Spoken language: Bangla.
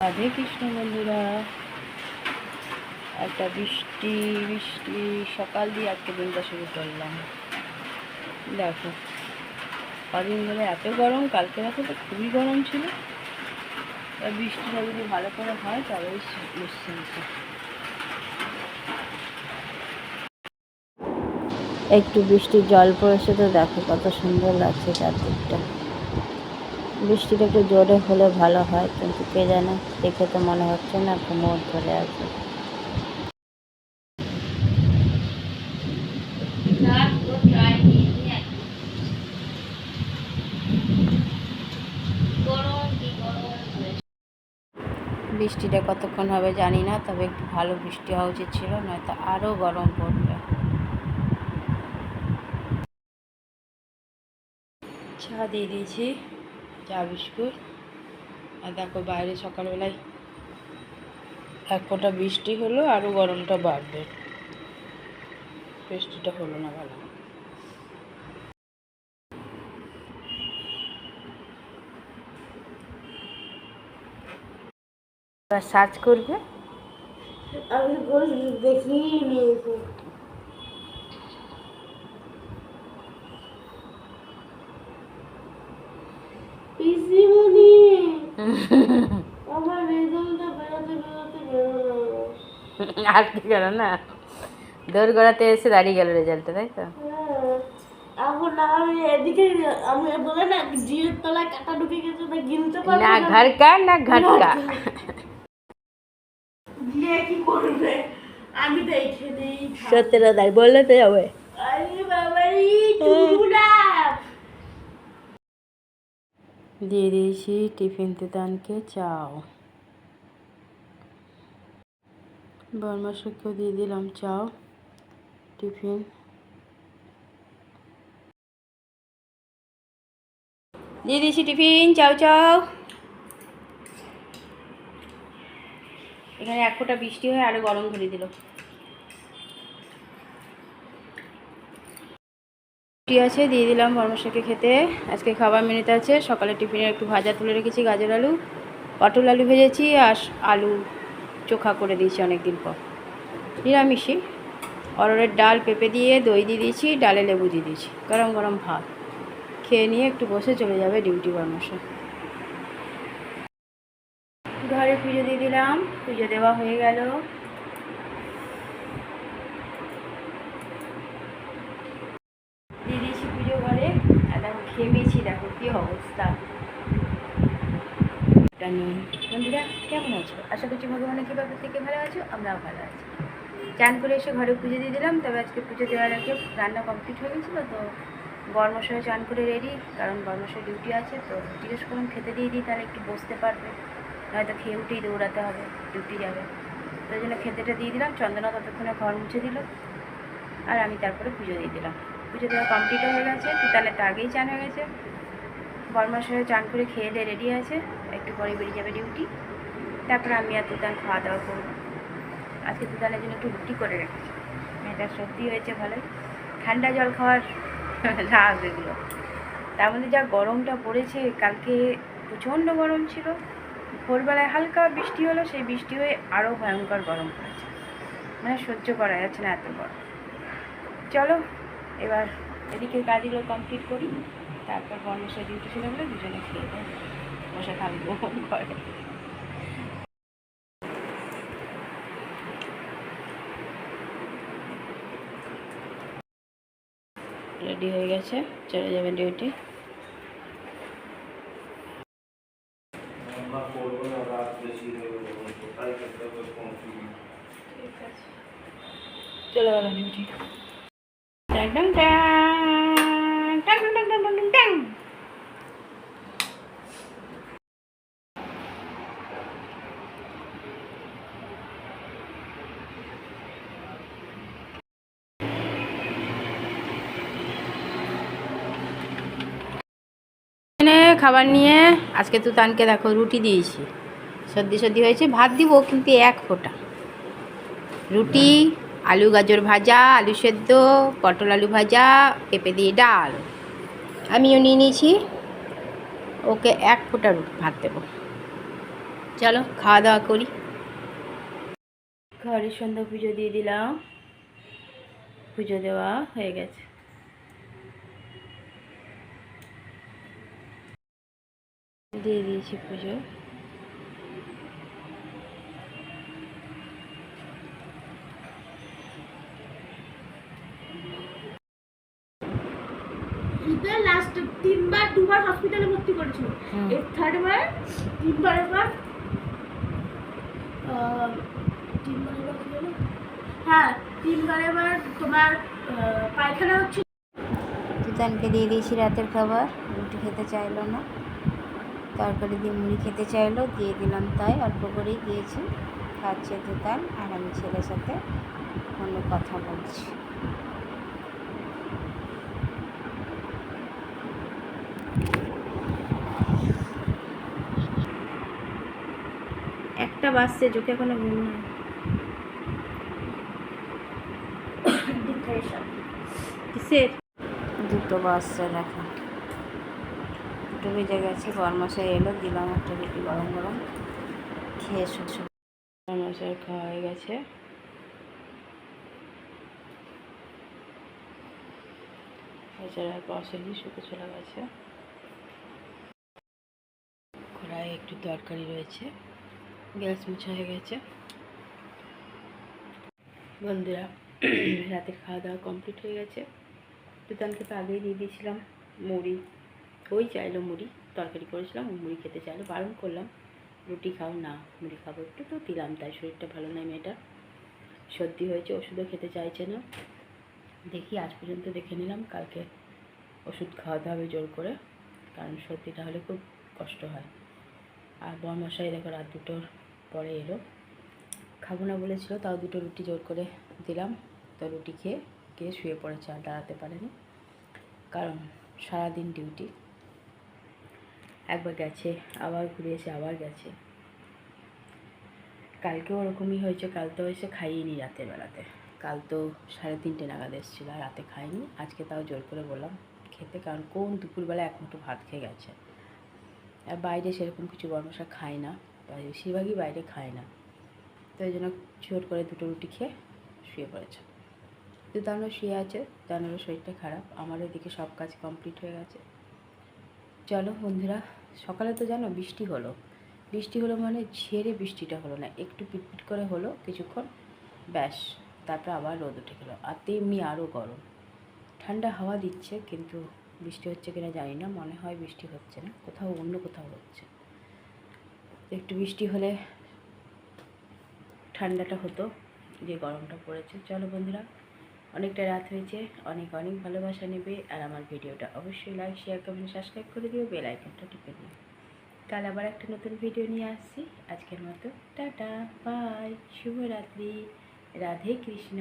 রাধে কৃষ্ণ বন্ধুরা। একটা বৃষ্টি বৃষ্টি সকাল দিয়ে আজকে দিনটা শুরু করলাম। দেখো কদিন ধরে এত গরম, কালকে রাতে তো খুবই গরম ছিল। বৃষ্টিটা যদি ভালো করে হয় তবেই নিশ্চিন্ত। একটু বৃষ্টির জল পড়েছে তো দেখো কত সুন্দর লাগছে চারদিকটা। বৃষ্টিটা একটু জোরে হলে ভালো হয়, কিন্তু কে জানে, দেখে তো মনে হচ্ছে না কোমর ধরে আছে। বৃষ্টিটা কতক্ষণ হবে জানি না, তবে একটু ভালো বৃষ্টি হওয়া উচিত ছিল, নয়তো আরও গরম পড়বে। চা দিয়ে দিয়েছি, চা বিস্কুট। আর দেখো বাইরে সকালবেলায় এক ফোঁটা বৃষ্টি হলো, আরও গরমটা বাড়বে। বৃষ্টিটা হলো না ভালো। এবার সার্চ করবে, আমি দেখিনি। পিসিমণি আমার রেজাল্টটা বেরোতে বেরোলো। আর কি গেল না, দৌড় গড়াতে এসে দাঁড়িয়ে গেল রেজাল্টটা, তাই তো? এখন আমি এদিকে আমি বলে না জিরের তলায় কাটা ঢুকে গেছে, না গিলতে পারবো না ঘরকা না ঘটকা। গিয়ে কি করবে? আমি তো এইখানেই সত্যিটা তাই বললে তো যাবে। আরে বাবারি টুকুরা দিয়ে দিয়েছি টিফিন তুতানকে চাও। বরমাসকেও দিয়ে দিলাম চাও টিফিন। দিয়ে দিয়েছি টিফিন, চাও চাও। এখানে এক ফোঁটা বৃষ্টি হয়ে আরও গরম ধরে দিল। রুটি আছে, দিয়ে দিলাম বরমাসকে খেতে। আজকে খাবার মেনুতে আছে সকালে টিফিনে একটু ভাজা তুলে রেখেছি, গাজর আলু, পটল আলু ভেজেছি, আর আলু চোখা করে দিয়েছি অনেক দিন পর, নিরামিষই। অরহরের ডাল পেঁপে দিয়ে দই দিয়ে দিয়েছি, ডালে লেবু দিয়ে দিয়েছি, গরম গরম ভাত খেয়ে নিয়ে একটু বসে চলে যাবে ডিউটি বরমাসে। ঘরে পুজো দিয়ে দিলাম, পুজো দেওয়া হয়ে গেল। দিয়ে দিয়েছি পুজো ঘরে। আর দেখো ঘেমেছি, দেখো কী অবস্থা। বন্ধুরা কেমন আছো? আশা করছি ভগবানের কৃপার থেকে ভালো আছো, আমরাও ভালো আছি। চান করে এসে ঘরে পুজো দিয়ে দিলাম। তবে আজকে পুজো দেওয়ার আগে রান্না কমপ্লিট হয়ে গেছিলো, তো বরমশাই চান করে রেডি, কারণ বরমশাই ডিউটি আছে। তো জিজ্ঞেস করুন খেতে দিয়ে দিই, তাহলে একটু বসতে পারবে, নয়তো খেয়ে উঠেই দৌড়াতে হবে, ডিউটি যাবে। তো ওই জন্য খেতেটা দিয়ে দিলাম। চন্দনা ততক্ষণে ঘর মুছে দিল, আর আমি তারপরে পুজো দিয়ে দিলাম। পুজো দেওয়া কমপ্লিট হয়ে গেছে, তুতানের তো আগেই চান হয়ে গেছে। বরমাসের চান করে খেয়ে দিয়ে রেডি আছে, একটু পরে বেরিয়ে যাবে ডিউটি। তারপরে আমি আর তুতান খাওয়া দাওয়া করবো। আজকে তুতানের জন্য একটু রুটি করে রেখেছি, মেয়েটার সর্দি হয়েছে ভালোই, ঠান্ডা জল খাওয়ার রাগ এগুলো। তার মধ্যে যা গরমটা পড়েছে, কালকে প্রচণ্ড গরম ছিল, ভোরবেলায় হালকা বৃষ্টি হলো, সেই বৃষ্টি হয়ে আরও ভয়ঙ্কর গরম পড়েছে, মানে সহ্য করা যাচ্ছে না এত গরম। চলো এবার এদিকে কাজগুলো কমপ্লিট করি, তারপর বর্ণসা ডিউটি ছিল বলে দুজনে খেয়ে বসে থাকবো ঘরে। রেডি হয়ে গেছে, চলে যাবে ডিউটি। চলে গেল ডিউটি। ট্যাং ট্যাং ট্যাং ট্যাং ট্যাং ট্যাং ট্যাং ট্যাং। খাবার নিয়ে আজকে তুতানকে দেখো রুটি দিয়েছি, সর্দি সর্দি হয়েছে, ভাত দিব কিন্তু এক ফোঁটা। রুটি, আলু গাজর ভাজা, আলু সেদ্ধ, পটল আলু ভাজা, পেঁপে দিয়ে ডাল আমিও নিয়ে নিয়েছি। ওকে এক ফোঁটা ভাত দেবো। চলো খাওয়া দাওয়া করি। ঘরের সন্ধ্যা পুজো দিয়ে দিলাম, পুজো দেওয়া হয়ে গেছে। দিয়ে দিয়েছি পুজো। লাস্ট 2বার হসপিটালে ভর্তি করেছিল, এই 3rd বার 3বার এবার 3বার এবার কি হলো, হ্যাঁ 3বার এবার তোমার পায়খানা হচ্ছে। তুতানকে দিয়ে দিয়েছি রাতের খাবার, রুটি খেতে চাইলো না, তরকারি দিয়ে মুড়ি খেতে চাইলো, দিয়ে দিলাম, তাই অল্প করেই দিয়েছি। খাচ্ছে তুতান, আর আমি ছেলের সাথে ফোনে কথা বলছি। একটা বাজছে, চোখে এখনো ঘুম নেই। কিসের? 2টো বাজছে, দেখো 2টো বেজে গেছে। বরমশাই এলো, দিলাম একটা রুটি গরম গরম, খেয়ে শুধু। বরমশাই খাওয়া হয়ে গেছে। এছাড়া বসেনি, শুকে চলে গেছে। কড়াইয়ে একটু তরকারি রয়েছে, গ্যাস মুছা হয়ে গেছে। বন্ধুরা, রাতের খাওয়া দাওয়া কমপ্লিট হয়ে গেছে। তুতানকে তো আগেই দিয়ে দিয়েছিলাম মুড়ি, ওই চাইলো মুড়ি, তরকারি করেছিলাম, মুড়ি খেতে চাইলো, বারণ করলাম রুটি খাও না, মুড়ি খাবো একটু, তো দিলাম। তাই শরীরটা ভালো নয় মেয়েটা, সর্দি হয়েছে, ওষুধও খেতে চাইছে না। দেখি আজ পর্যন্ত দেখে নিলাম, কালকে ওষুধ খাওয়াতে হবে জোর করে, কারণ সর্দিটা হলে খুব কষ্ট হয়। আর বরমশাই দেখো রাত 2টোর পরে এলো, খাবো না বলেছিল, তাও 2টো রুটি জোর করে দিলাম। তো রুটি খেয়ে শুয়ে পড়েছে, আর দাঁড়াতে পারেনি, কারণ সারাদিন ডিউটি। একবার গেছে, আবার ঘুরে এসে আবার গেছে। কালকেও ওরকমই হয়েছে, কাল তো এসে খাইয়ে রাতের বেলাতে, কাল তো 3:30 নাগাদ এসেছিল, আর রাতে খাইনি। আজকে তাও জোর করে বললাম খেতে, কারণ কোন দুপুরবেলা 1 মুঠো ভাত খেয়ে গেছে। আর বাইরে সেরকম কিছু বরমশা খায় না, বেশিরভাগই বাইরে খায় না, তো এই জন্য জোর করে 2টো রুটি খেয়ে শুয়ে পড়েছে। তো তারও শুয়ে আছে, তারও শরীরটা খারাপ। আমার এদিকে সব কাজ কমপ্লিট হয়ে গেছে। চলো বন্ধুরা, সকালে তো জানো বৃষ্টি হলো মানে ঝেড়ে বৃষ্টিটা হলো না, একটু পিটপিট করে হলো কিছুক্ষণ, ব্যাস, তারপর আবার রোদ উঠে গেলো। আর তেমনি আরও গরম, ঠান্ডা হাওয়া দিচ্ছে, কিন্তু বৃষ্টি হচ্ছে কিনা জানি না, মনে হয় বৃষ্টি হচ্ছে না, কোথাও অন্য কোথাও হচ্ছে। একটু বৃষ্টি হলে ঠান্ডাটা হতো, যে গরমটা পড়েছে। চলো বন্ধুরা, অনেকটা রাত হয়েছে, অনেক অনেক ভালোবাসা নেবে, আর আমার ভিডিওটা অবশ্যই লাইক, শেয়ার, কমেন্ট, সাবস্ক্রাইব করে দিও, বেল আইকনটা টিপে দিও। কাল আবার একটা নতুন ভিডিও নিয়ে আসছি। আজকের মতো টাটা, বাই, শুভরাত্রি, রাধে কৃষ্ণ।